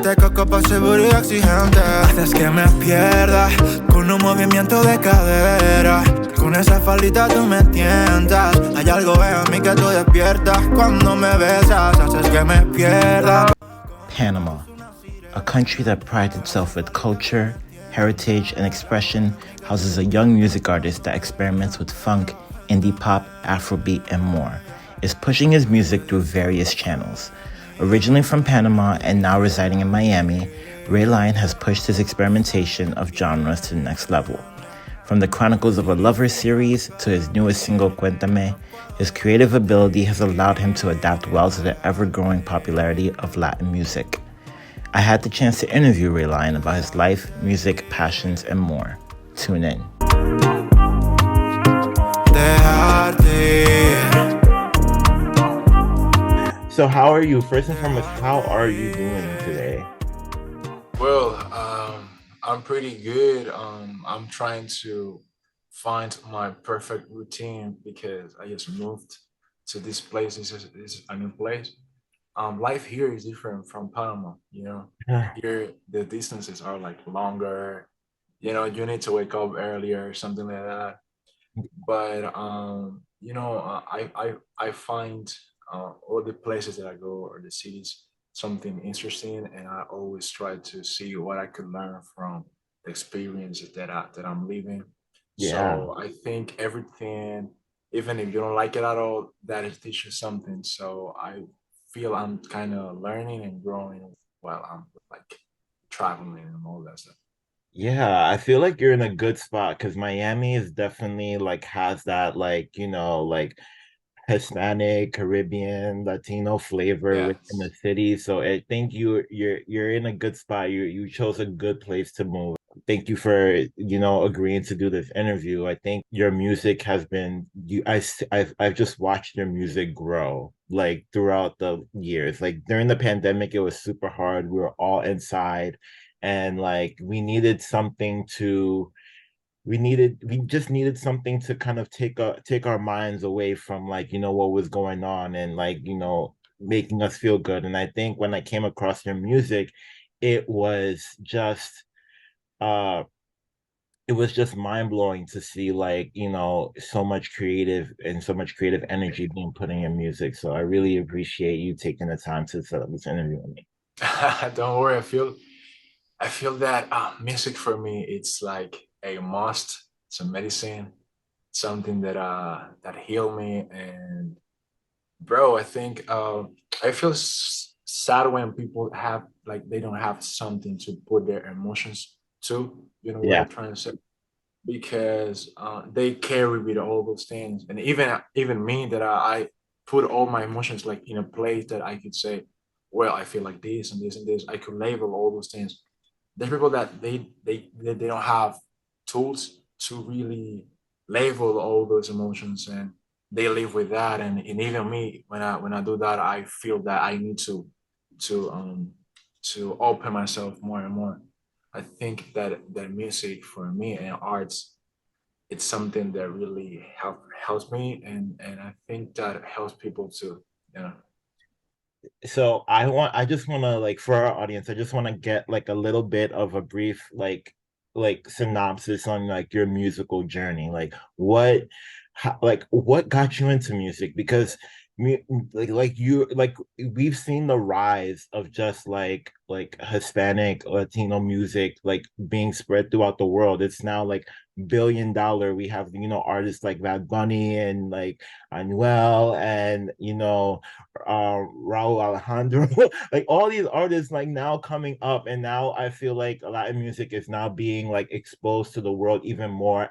Te coco pa' seguro y exigente. Haces que me pierda con un movimiento de cadera. Con esa faldita tú me tientas. Hay algo en mí que tú despiertas cuando me besas. Haces que me pierda. Panama, a country that prides itself with culture, heritage, and expression, houses a young music artist that experiments with funk, indie pop, Afrobeat, and more. Is pushing his music through various channels. Originally from Panama and now residing in Miami, Reé Liant has pushed his experimentation of genres to the next level. From the Chronicles of a Lover series to his newest single, Cuentame, his creative ability has allowed him to adapt well to the ever-growing popularity of Latin music. I had the chance to interview Reé Liant about his life, music, passions, and more. Tune in. So how are you? First and foremost, how are you doing today? Well, I'm pretty good. I'm trying to find my perfect routine because I just moved to this place. This is a new place. Life here is different from Panama. Here the distances are like longer. You need to wake up earlier, something like that. But I find all the places that I go or the cities something interesting, and I always try to see what I could learn from the experiences that I'm living. Yeah. So I think everything, even if you don't like it at all, that it teaches something. So I feel I'm kind of learning and growing while I'm like traveling and all that stuff. Yeah, I feel like you're in a good spot because Miami is definitely like has that like Hispanic, Caribbean, Latino flavor within the Yes. city. So I think you're in a good spot. You chose a good place to move. Thank you for agreeing to do this interview. I think your music has been I've just watched your music grow like throughout the years. Like during the pandemic, it was super hard. We were all inside, and like we just needed something to kind of take our minds away from like what was going on and like making us feel good. And I think when I came across your music, it was just uh it was just mind-blowing to see like so much creative energy being put in your music. So I really appreciate you taking the time to set up this interview with me. Don't worry. I feel that music for me it's like a must. It's a medicine, something that heal me. And bro, I think I feel sad when people have like they don't have something to put their emotions to. You know what Yeah. I'm trying to say? Because they carry with all those things, and even me that I put all my emotions like in a place that I could say, well, I feel like this and this and this. I could label all those things. There's people that they don't have tools to really label all those emotions, and they live with that. And even me, when I do that, I feel that I need to um to open myself more and more. I think that music for me and arts, it's something that really helps me, and I think that helps people too. You know. So I just want to like for our audience, I just want to get like a little bit of a brief like synopsis on like your musical journey. Like what got you into music? Because mu like we've seen the rise of just like Hispanic Latino music like being spread throughout the world. It's now like billion-dollar. We have artists like Bad Bunny and like Anuel and Raul Alejandro, like all these artists like now coming up, and now I feel like Latin music is now being like exposed to the world even more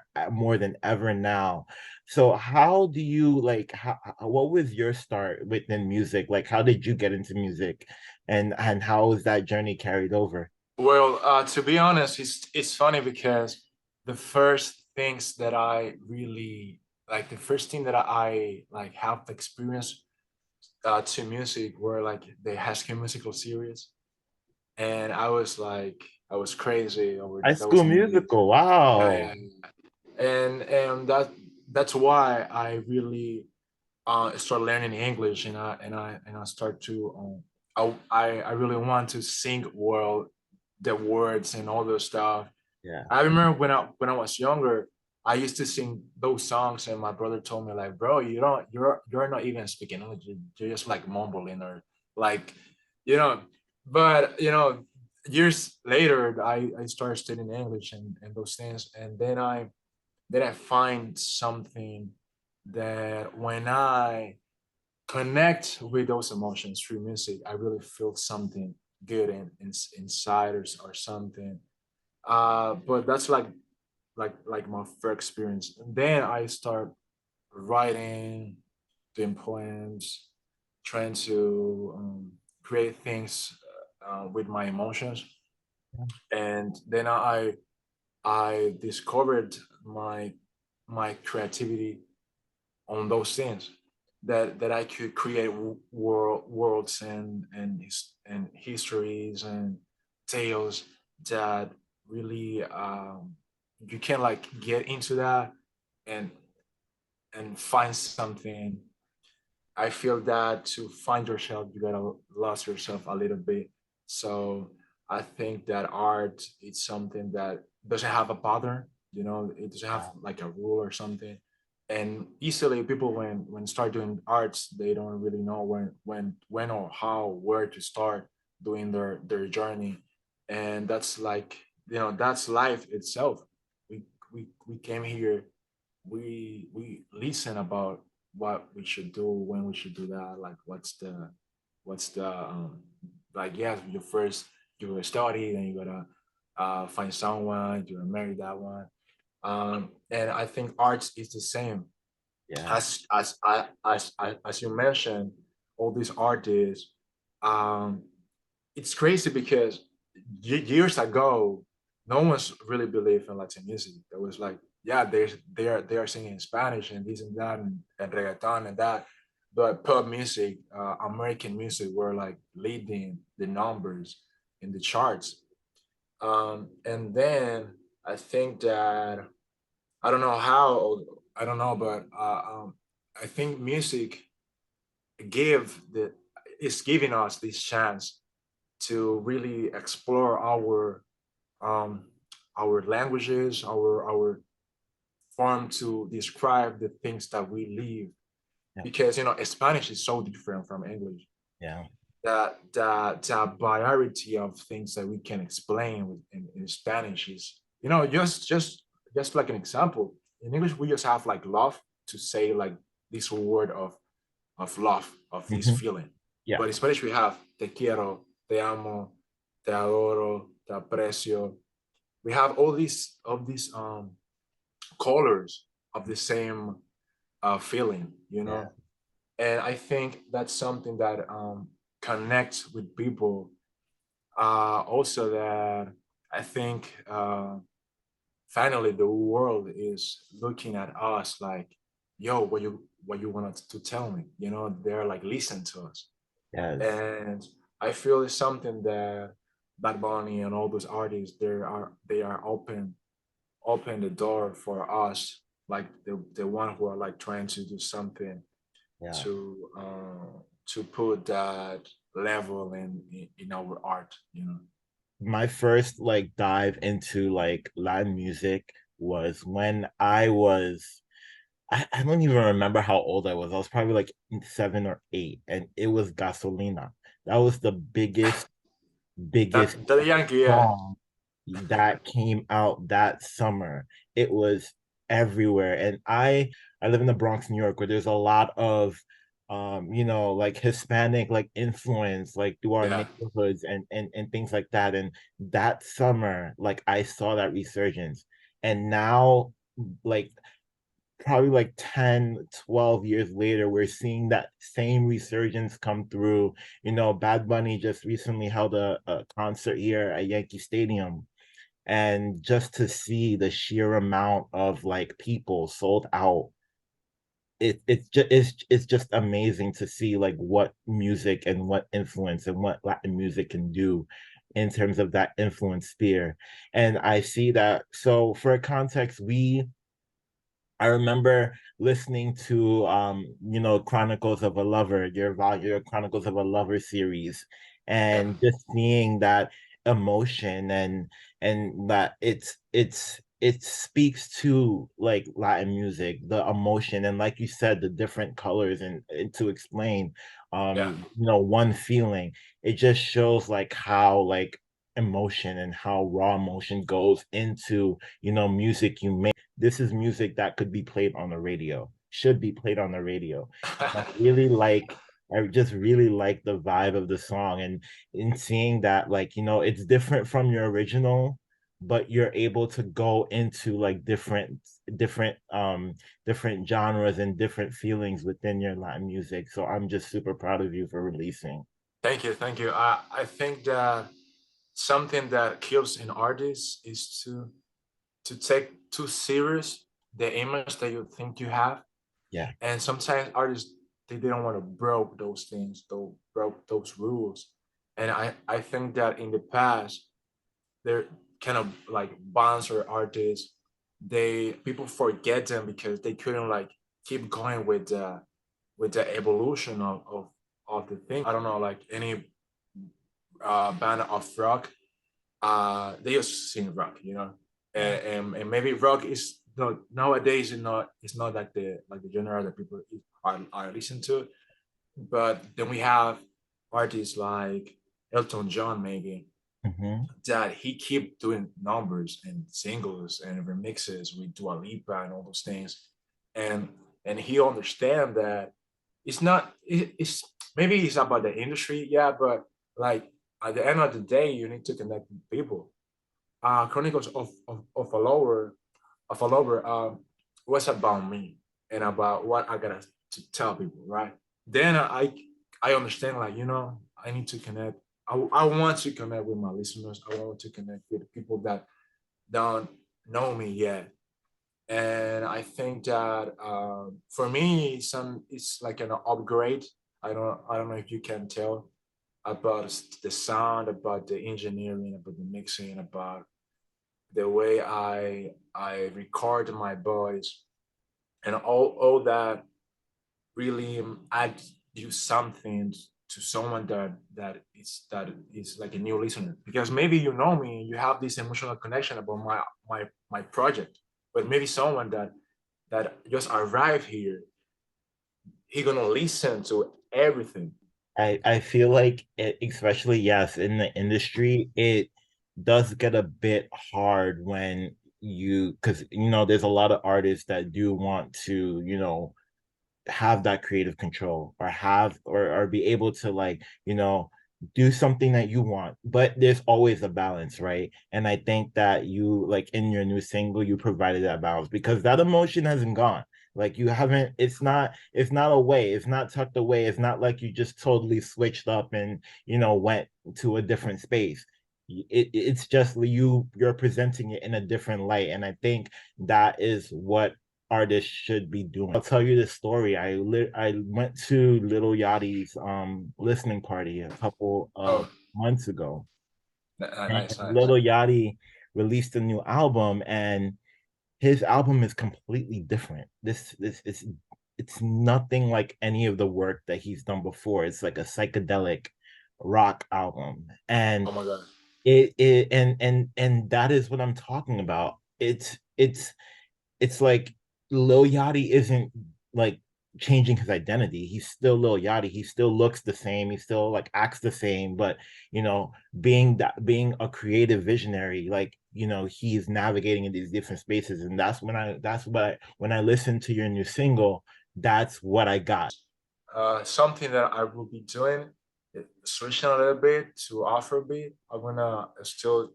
than ever now. So how do you like what was your start within music? Like how did you get into music, and how is that journey carried over? Well, to be honest, it's funny because the first things that I really like, the first thing that I like have experience to music were like the High School Musical series, and I was crazy over High those School movies. Musical, Yeah, wow. yeah, yeah. And that's why I really start learning English, and I start to I really want to sing well the words and all those stuff. Yeah. I remember when I was younger, I used to sing those songs, and my brother told me like, "Bro, you're not even speaking English. You're just like mumbling or like, you know." But years later, I started studying English and those things, and then I find something that when I connect with those emotions through music, I really feel something good inside or something. But that's like my first experience. And then I start writing, doing poems, trying to create things with my emotions. And then I discovered my creativity on those things that I could create worlds and histories and tales that really you can like get into that and find something. I feel that to find yourself, you gotta lose yourself a little bit. So I think that art is something that doesn't have a pattern. It doesn't have like a rule or something. And easily, people when start doing arts, they don't really know when or how where to start doing their journey. And that's like that's life itself. We came here, we listen about what we should do, when we should do that, like what's the like, yes, you first you gotta study, then you gotta find someone, you gotta marry that one. And I think arts is the same. Yeah. As you mentioned, all these artists, um it's crazy because years ago, no one's really believed in Latin music. It was like, yeah, they are singing in Spanish and this and that and reggaeton and that, but pop music, American music, were like leading the numbers in the charts. And then I think that I don't know how, I don't know, but I think music give the is giving us this chance to really explore um, our languages, our form to describe the things that we live. Yeah. Because Spanish is so different from English. Yeah. That variety of things that we can explain in Spanish is just like an example. In English, we just have like love to say like this word of love, of this Hmm. feeling. Yeah. But in Spanish, we have te quiero, te amo, te adoro, te aprecio. We have all these colors of the same feeling, Yeah. and I think that's something that connects with people. Also, that I think finally the world is looking at us like, yo, what you wanted to tell me? They're like listening to us. Yes. And I feel it's something that Bad Bunny and all those artists they are open the door for us, like the one who are like trying to do something Yeah. to put that level in our art. My first like dive into like Latin music was when I don't even remember how old I was. I was probably like 7 or 8, and it was Gasolina. That was the biggest That Yankee, yeah, song that came out that summer. It was everywhere. And I live in the Bronx, New York, where there's a lot of like Hispanic like influence like through our yeah. neighborhoods and things like that. And that summer, like I saw that resurgence. And now like probably like 10, 12 years later, we're seeing that same resurgence come through. Bad Bunny just recently held a concert here at Yankee Stadium, and just to see the sheer amount of like people sold out, it's just amazing to see like what music and what influence and what Latin music can do in terms of that influence sphere. And I see that. So for context, I remember listening to Chronicles of a Lover, your Chronicles of a Lover series, Yeah. and just seeing that emotion and that it speaks to like Latin music, the emotion, and like you said, the different colors and to explain Yeah. one feeling. It just shows like how like emotion and how raw emotion goes into music you make. This is music that could be played on the radio, should be played on the radio. I just really like the vibe of the song, and in seeing that, like, it's different from your original, but you're able to go into like different genres and different feelings within your Latin music. So I'm just super proud of you for releasing. Thank you, thank you. I think that something that kills in artists is to take too serious the image that you think you have, Yeah. and sometimes artists they don't want to broke those things, though broke those rules, and I think that in the past they're kind of like bands or artists, they people forget them because they couldn't like keep going with the evolution of the thing. I don't know, like any band of rock, they used to sing rock, you know, Yeah. and maybe rock is not nowadays. It's not like the genre that people are listening to. But then we have artists like Elton John, maybe Mm-hmm. that he keep doing numbers and singles and remixes with Dua Lipa and all those things, and he understand that it's maybe it's about the industry, yeah, but like at the end of the day, you need to connect with people. Chronicles of a Lover was about me and about what I gotta to tell people, right? Then I understand, like, you know, I need to connect. I want to connect with my listeners. I want to connect with people that don't know me yet. And I think that for me, it's like an upgrade. I don't know if you can tell about the sound, about the engineering, about the mixing, about the way I record my voice, and all that really add you something to someone that is like a new listener, because maybe you know me, you have this emotional connection about my project, but maybe someone that just arrived here, he gonna listen to everything. I feel like especially yes, in the industry, it does get a bit hard when because there's a lot of artists that do want to have that creative control or have or be able to like do something that you want, but there's always a balance, right? And I think that you like in your new single you provided that balance because that emotion hasn't gone. Like you haven't, it's not away, it's not tucked away, it's not like you just totally switched up and went to a different space. It's just you're presenting it in a different light, and I think that is what artists should be doing. I'll tell you this story. I went to Little Yachty's listening party a couple of Oh, months ago, and nice, nice. Little Yachty released a new album, and his album is completely different. This is it's nothing like any of the work that he's done before. It's like a psychedelic rock album, and Oh my god. and that is what I'm talking about. It's like Lil Yachty isn't like changing his identity. He's still Lil Yachty. He still looks the same. He still like acts the same. But being a creative visionary, like he's navigating in these different spaces, and when I listen to your new single, that's what I got. Something that I will be doing, switching a little bit to Afrobeat. I'm gonna still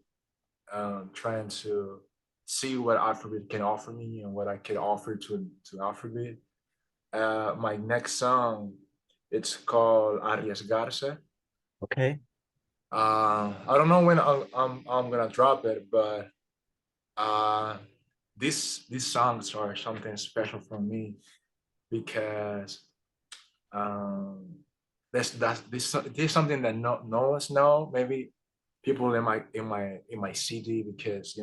trying to see what Afrobeat can offer me and what I can offer to Afrobeat. My next song, it's called Arriesgarse. Okay. I don't know when I'm gonna drop it, but uh, these songs are something special for me because um, this is something that no one's know. Maybe people in my city, because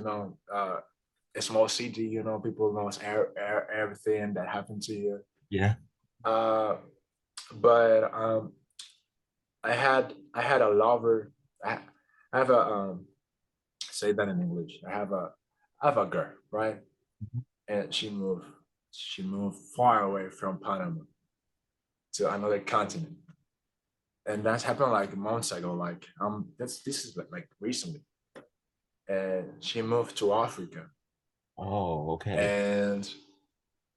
a small city, you know, people knows everything that happened to you. Yeah. Uh, but I had a lover. I have a say that in English. I have a girl, right? Mhm. And she moved far away from Panama to another continent, and that's happened like months ago. Like this is like recently, and she moved to Africa, Oh, okay. and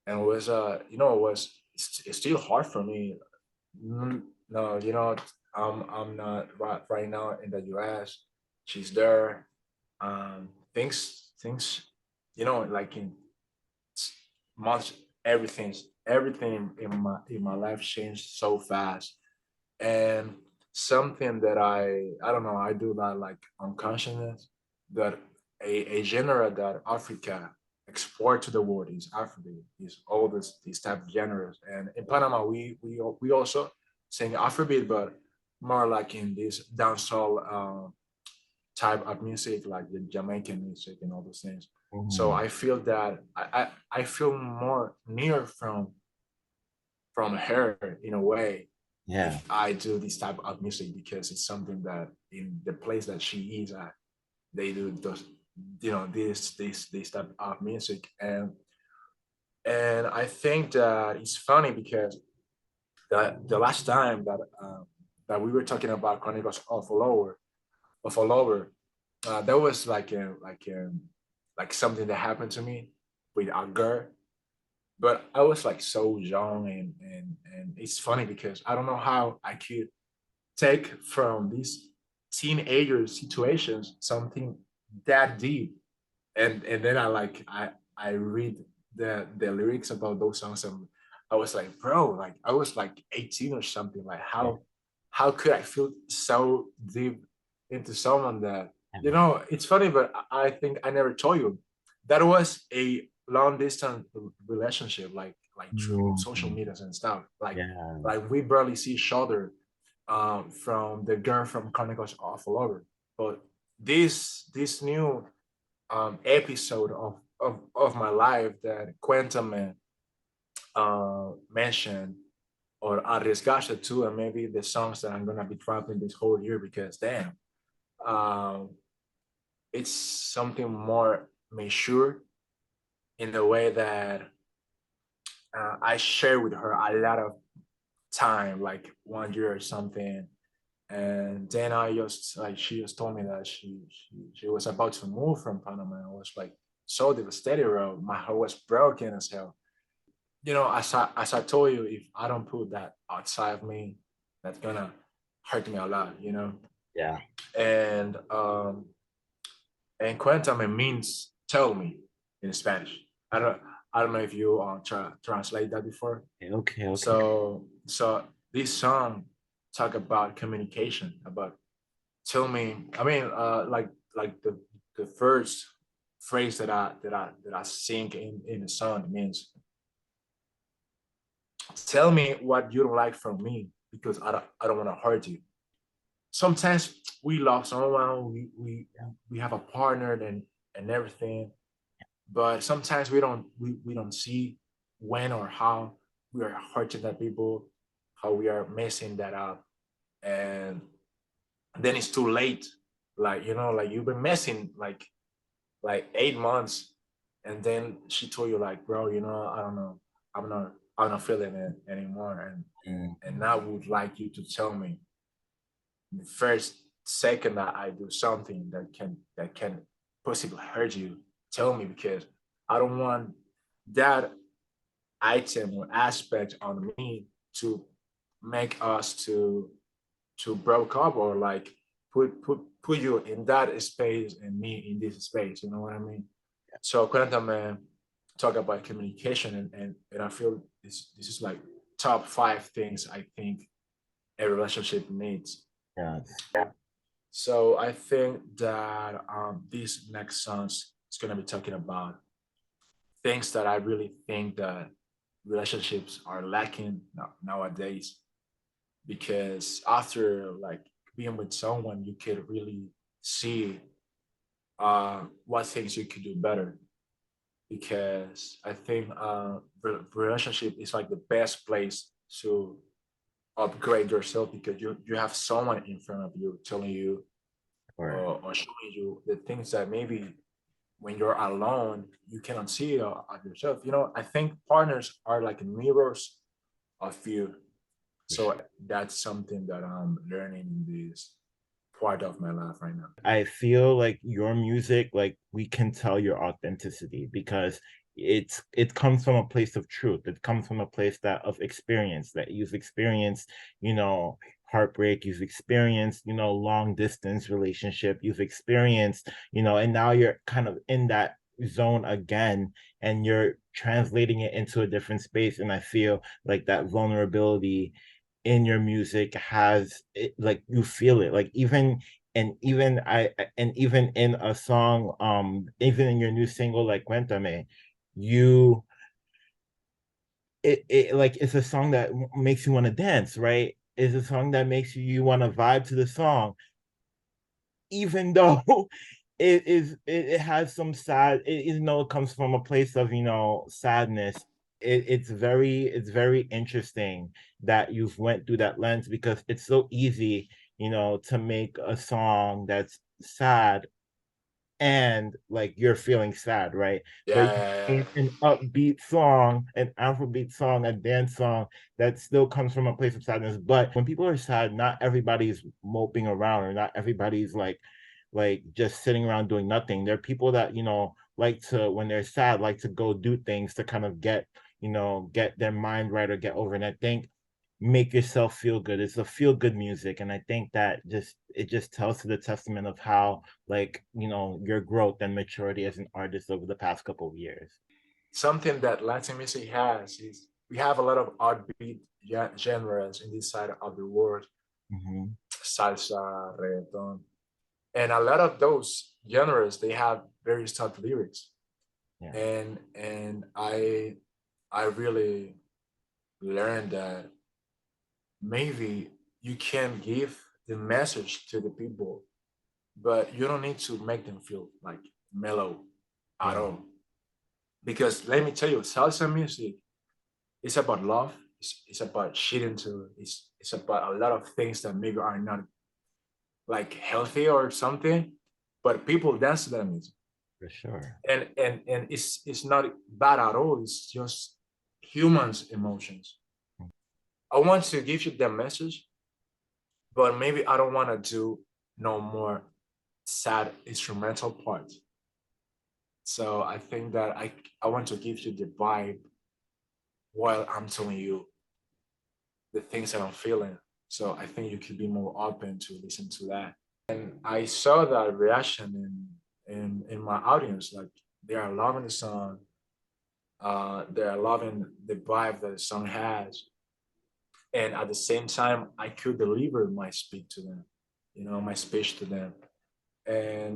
it was you know, it's still hard for me. No, you know, I'm not right now in the US. She's there. Things, you know, like in months, everything in my life changed so fast. And something that I don't know, I do that like unconsciousness, that a genre that Africa export to the world is Afrobeat, is all these type of genres. And in Panama, we also sing Afrobeat, but more like in this dancehall type of music, like the Jamaican music and all those things. So Mhm. I feel that I feel more near from her in a way Yeah. if I do this type of music, because it's something that in the place that she is at, they do those, you know, this type of music. And I think that it's funny because the last time that we were talking about Chronicles of a lover, that was like something that happened to me with a girl, but I was like so young, and it's funny because I don't know how I could take from these teenager situations something that deep, and then I read the lyrics about those songs, and I was like, bro, like I was like 18 or something. Like Yeah. how could I feel so deep into someone that, you Yeah. know, it's funny, but I think I never told you that was a long distance relationship, like through social Mhm. medias and stuff. Yeah. Like we barely see each other, from the girl from Chronicles of a Lover. But this new episode of my life that Cuentame mentioned, or Arriesgarse too, and maybe the songs that I'm gonna be dropping this whole year, because damn, um, it's something more mature in the way that I share with her a lot of time, like 1 year or something. And then I just like she just told me that she was about to move from Panama. I was like so devastated, bro. My heart was broken as hell. You know, as I told you, if I don't put that outside of me, that's gonna hurt me a lot, you know. Yeah. And cuéntame means tell me in Spanish. I don't know if you translate that before. Okay. Okay. So this song talk about communication, about tell me. I mean, like the first phrase that I sing in the song means tell me what you don't like from me, because I don't want to hurt you. Sometimes we love someone, we have a partner and everything, but sometimes we don't see when or how we are hurting that people, how we are messing that up, and then it's too late. Like, you know, like you've been messing like 8 months, and then she told you like, bro, you know, I don't know, I'm not feeling it anymore, and Mhm. I would like you to tell me the first second that I do something that can possibly hurt you. Tell me, because I don't want that item or aspect on me to make us to broke up, or like put you in that space and me in this space. You know what I mean? So Cuéntame talk about communication, and I feel this is like top 5 things I think a relationship needs. Yeah. So I think that this next song is gonna be talking about things that I really think that relationships are lacking nowadays, because after like being with someone, you could really see what things you could do better. because I think relationship is like the best place to upgrade yourself, because you have someone in front of you telling you Or or showing you the things that maybe when you're alone you cannot see of yourself. I think partners are like mirrors of you. So that's something that I'm learning in this part of my life right now. I feel like your music, like we can tell your authenticity because it comes from a place of truth. It comes from a place that of experience that you've experienced, heartbreak, you've experienced, long distance relationship, you've experienced, and now you're kind of in that zone again and you're translating it into a different space. And I feel like that vulnerability in your music has it, like you feel it, like even in a song, even in your new single like Cuentame, you it like it's a song that makes you want to dance, right? It's a song that makes you want to vibe to the song, even though it has some sad, even though it comes from a place of sadness. It's very interesting that you've went through that lens because it's so easy to make a song that's sad and like you're feeling sad, right? But Yeah, an upbeat song, an Afrobeat song, a dance song that still comes from a place of sadness. But when people are sad, not everybody's moping around or not everybody's like just sitting around doing nothing. There are people that, like to when they're sad, like to go do things to kind of get their mind right or get over. And I think make yourself feel good. It's a feel good music. And I think that it just tells to the testament of how like, your growth and maturity as an artist over the past couple of years. something that Latin music has is we have a lot of upbeat genres in this side of the world: Mm-hmm. salsa, reggaeton, and a lot of those genres they have very tough lyrics. Yeah. And I really learned that maybe you can give the message to the people, but you don't need to make them feel like mellow at Yeah. all. Because let me tell you, salsa music is about love. It's about cheating too. It's about a lot of things that maybe are not like healthy or something, but people dance to that music, For sure. and it's not bad at all. It's just humans' emotions. I want to give you that message, but maybe I don't want to do no more sad instrumental parts. So I think that I want to give you the vibe while I'm telling you the things that I'm feeling. So I think you could be more open to listen to that. And I saw that reaction in my audience. Like they are loving the song. They are loving the vibe that the song has. And at the same time, I could deliver my speech to them, my speech to them. And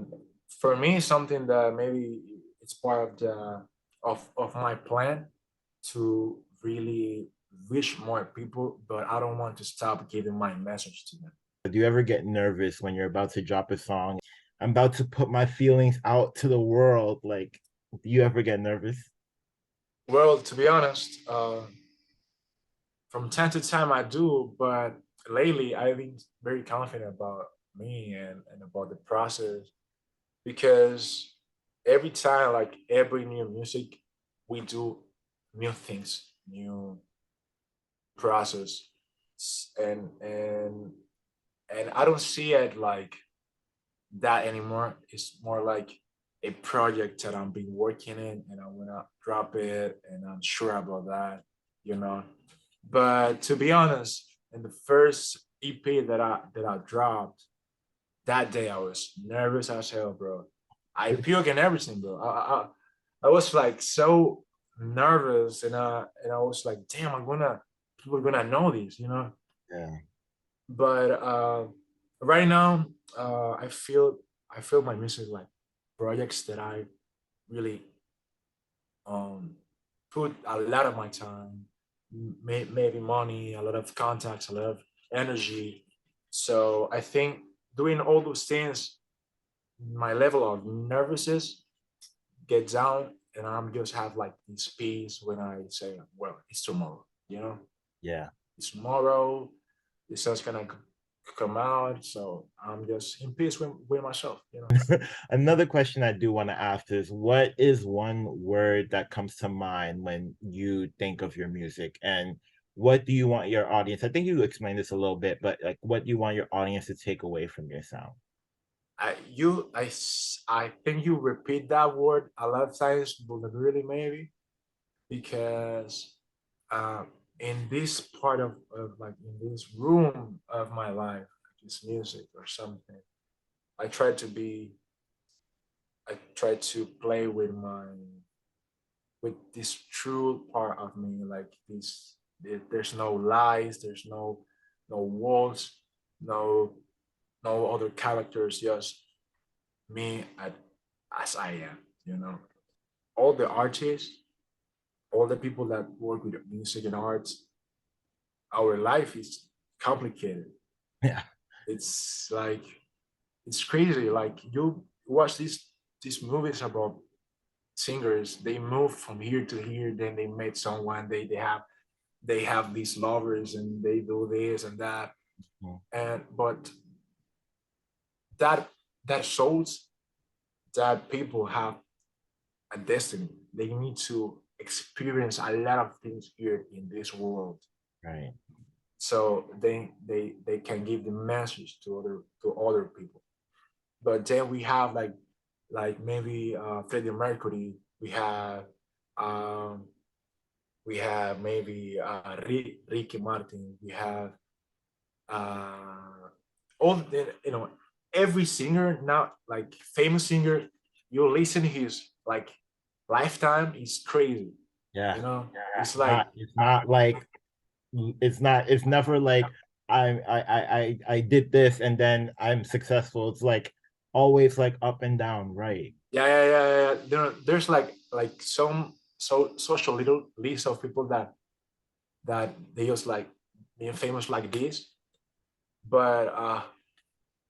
for me, something that maybe it's part of the of my plan to really reach more people, but I don't want to stop giving my message to them. Do you ever get nervous when you're about to drop a song? I'm about to put my feelings out to the world. Like, do you ever get nervous? Well, to be honest, from time to time I do, but lately I've been very confident about me and about the process, because every time, like every new music, we do new things, new process, and I don't see it like that anymore. It's more like a project that I'm been working in, and I wanna drop it, and I'm sure about that, you know. But to be honest, in the first EP that I dropped, that day I was nervous as hell, bro. I puke and everything, bro. I was like so nervous, and I was like, damn, people are gonna know this. Yeah. But right now, I feel my music like projects that I really um put a lot of my time, maybe money, a lot of contacts, a lot of energy. So I think doing all those things, my level of nervousness get down, and I'm just have like this peace when I say, well, it's tomorrow, you know, Yeah. it's tomorrow, the sun's gonna come out, so I'm just in peace with myself, you know. Another question I do want to ask is, what is one word that comes to mind when you think of your music? And what do you want your audience? I think you explained this a little bit, but like, what do you want your audience to take away from your sound? I think you repeat that word a lot of times, vulnerability maybe, because um, in this part of like in this room of my life, this music or something, I try to be, I try to play with this true part of me, like this. There's no lies, there's no walls, no no other characters, just me as I am, you know. All the artists, all the people that work with music and arts, our life is complicated. Yeah. It's like it's crazy. Like you watch these movies about singers, they move from here to here, then they meet someone, they have these lovers and they do this and that. Mhm. And but that that shows that people have a destiny. They need to experience a lot of things here in this world, Right. so they can give the message to other people. But then we have maybe Freddie Mercury. Um, we have maybe Ricky Martin. We have uh, all the, you know, every singer now, like famous singer, you listen his like lifetime is crazy. Yeah. You know, it's like It's not like it's never like I did this and then I'm successful. It's like always like up and down, right? yeah. There's like some social little list of people that they just like being famous like this, but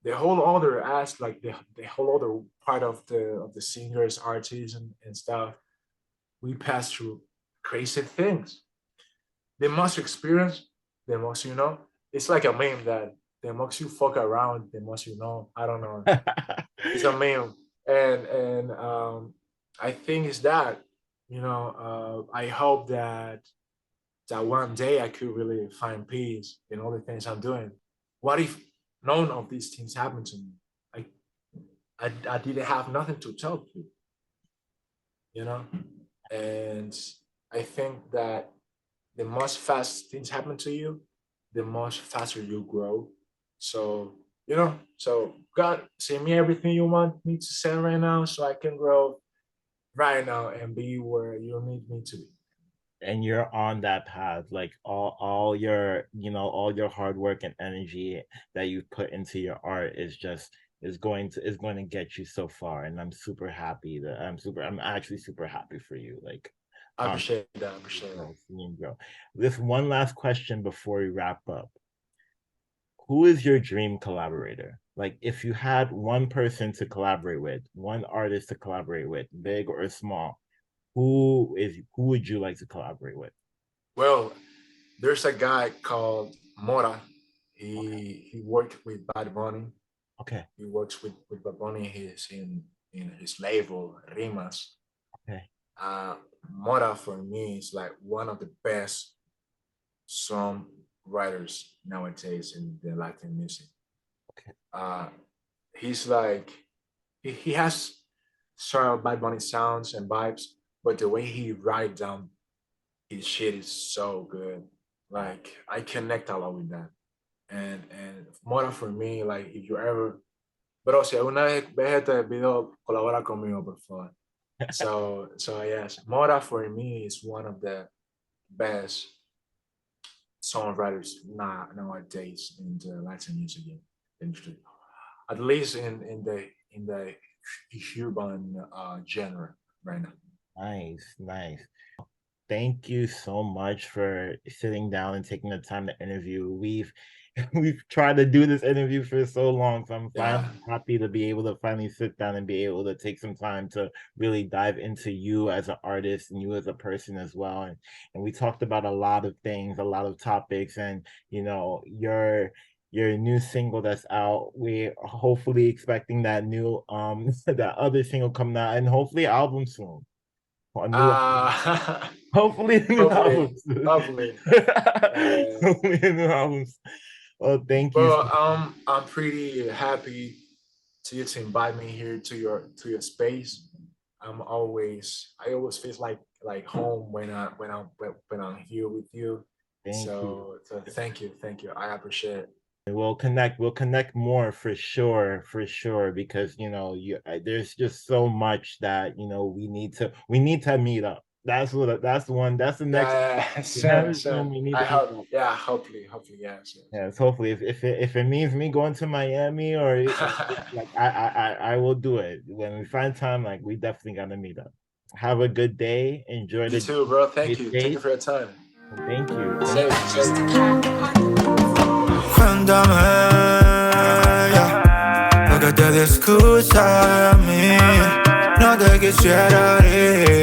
the whole other aspect, like the whole other part of the singers, artists, and stuff, we pass through crazy things. The most experience, the most you know. It's like a meme that the most you fuck around, the most you know. I don't know. It's a meme, and I think it's that. You know, I hope that one day I could really find peace in all the things I'm doing. What if none of these things happened to me? I I didn't have nothing to tell you, you know? And I think that the most fast things happen to you, the most faster you grow. So, you know, so God, send me everything you want me to send right now so I can grow right now and be where you need me to be. And you're on that path, like all your, you know, all your hard work and energy that you put into your art is going to get you so far. And I'm super happy that I'm actually super happy for you, like I appreciate that. I appreciate that. seeing you grow. This one last question before we wrap up: who is your dream collaborator? Like, if you had one person to collaborate with, one artist to collaborate with, big or small, who would you like to collaborate with? Well, there's a guy called Mora. He worked with Bad Bunny. Okay. He works with Bad Bunny. He's in his label Rimas. Okay. Uh, Mora for me is like one of the best songwriters nowadays in the Latin music. Okay. He's like he has some Bad Bunny sounds and vibes, but the way he write down his shit is so good. Like I connect a lot with that. And Mora for me, like if you ever, pero si alguna vez ves este video, colabora conmigo, por favor. So yes, Mora for me is one of the best songwriters nowadays in the Latin music industry, at least in the urban genre right now. Nice, nice. thank you so much for sitting down and taking the time to interview. We've tried to do this interview for so long, so I'm Yeah. finally happy to be able to finally sit down and be able to take some time to really dive into you as an artist and you as a person as well. And we talked about a lot of things, a lot of topics, and you know, your new single that's out. We're hopefully expecting that new that other single coming out, and hopefully album soon. A new Uh, hopefully a new hopefully, album. hopefully. Hopefully a new album. Oh, thank you. Well, I'm pretty happy to you to invite me here to your space. I always feel like home when I'm here with you. Thank you. So thank you. I appreciate it. We'll connect more for sure, because you know, there's just so much that, you know, we need to meet up. That's the one, that's the next. Yeah, Very soon, soon soon. we need I to meet hope. up. Yeah, hopefully, yes. Yes, hopefully, if it means me going to Miami, or like, I will do it when we find time. Like, we definitely gotta meet up. Have a good day. Enjoy You the too, bro. stay Thank you. Thank you safe. for your time. Thank you. Thank Safe, you. safe. Cuéntame, yeah, lo que te disgusta a mí. No te quisiera herir.